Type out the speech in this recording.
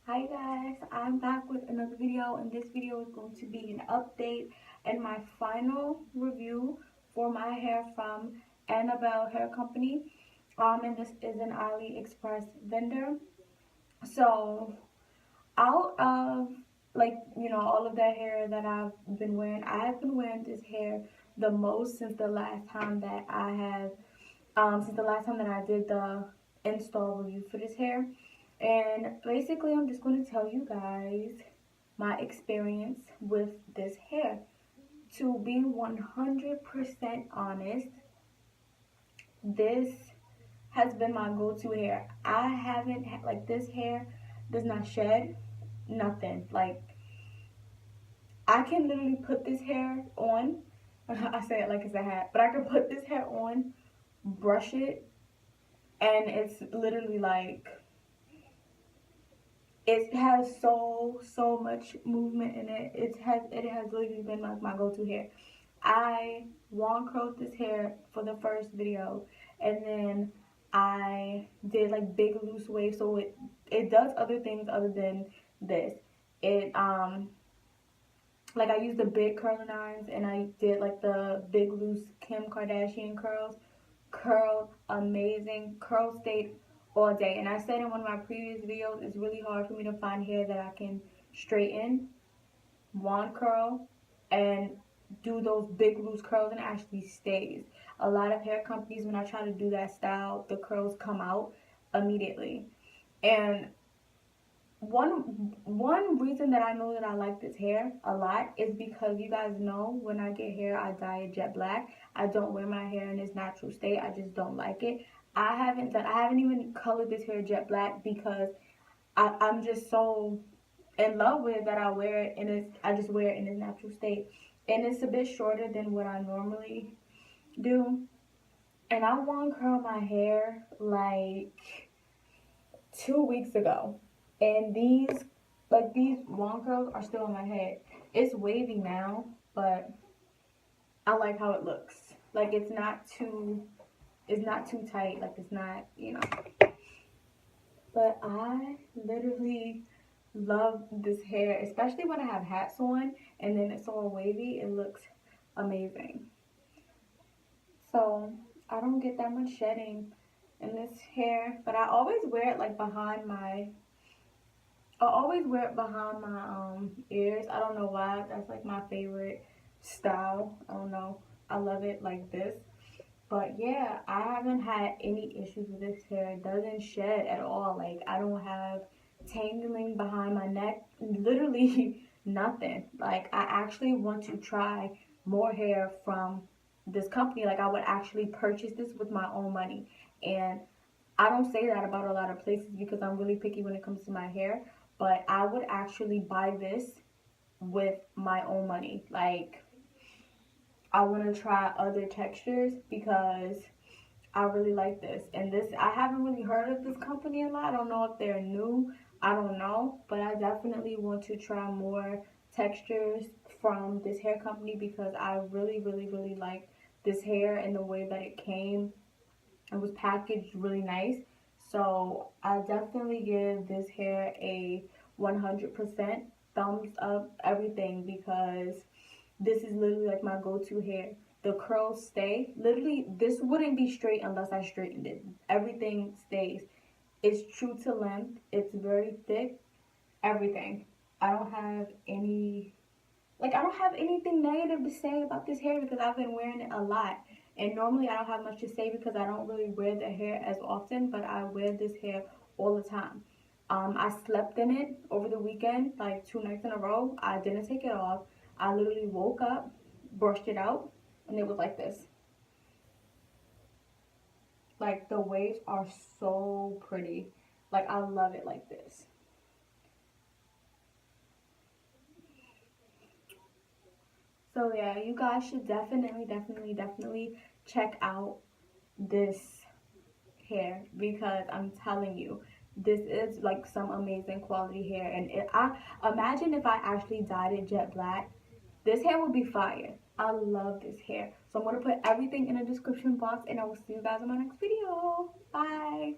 Hi guys, I'm back with another video, and this video is going to be an update and my final review for my hair from Annabelle Hair Company. And this is an AliExpress vendor. So out of all of that hair that I've been wearing, I have been wearing this hair the most since the last time that I did the install review for this hair. And basically, I'm just going to tell you guys my experience with this hair. To be 100% honest, this has been my go-to hair. I haven't had, this hair does not shed, nothing. Like, I can literally put this hair on. I say it like it's a hat, but I can put this hair on, brush it, and it's literally like, it has so much movement in it. It has literally been like my go-to hair. I wand curled this hair for the first video, and then I did like big loose waves, so it does other things other than this. It like, I used the big curling irons, and I did like the big loose Kim Kardashian curls. Curled amazing. Curl stayed all day. And I said in one of my previous videos, it's really hard for me to find hair that I can straighten, wand curl, and do those big loose curls and it actually stays. A lot of hair companies, when I try to do that style, the curls come out immediately. And one reason that I know that I like this hair a lot is because you guys know when I get hair, I dye it jet black. I don't wear my hair in its natural state. I just don't like it. I haven't even colored this hair jet black because I'm just so in love with it that I just wear it in its natural state. And it's a bit shorter than what I normally do. And I wand curl my hair like 2 weeks ago, and these long curls are still on my head. It's wavy now, but I like how it looks. Like, it's not too tight. Like, it's not. But I literally love this hair, especially when I have hats on and then it's all wavy. It looks amazing. So I don't get that much shedding in this hair, but I always wear it like behind my ears. I don't know why. That's like my favorite style. I don't know. I love it like this. But yeah, I haven't had any issues with this hair. It doesn't shed at all. Like, I don't have tangling behind my neck. Literally nothing. Like, I actually want to try more hair from this company. Like, I would actually purchase this with my own money. And I don't say that about a lot of places because I'm really picky when it comes to my hair, but I would actually buy this with my own money. Like, I want to try other textures because I really like this. And this, I haven't really heard of this company a lot. I don't know if they're new. I don't know, but I definitely want to try more textures from this hair company because I really like this hair and the way that it came. It was packaged really nice. So I definitely give this hair a 100% thumbs up everything because this is literally like my go-to hair. The curls stay. Literally, this wouldn't be straight unless I straightened it. Everything stays. It's true to length. It's very thick. Everything. I don't have I don't have anything negative to say about this hair because I've been wearing it a lot. And normally I don't have much to say because I don't really wear the hair as often, but I wear this hair all the time. I slept in it over the weekend, like 2 nights in a row. I didn't take it off. I literally woke up, brushed it out, and it was like this. Like, the waves are so pretty. Like, I love it like this. So yeah, you guys should definitely check out this hair because I'm telling you, this is like some amazing quality hair. And I imagine if I actually dyed it jet black, this hair would be fire. I love this hair. So I'm going to put everything in the description box, and I will see you guys in my next video. Bye.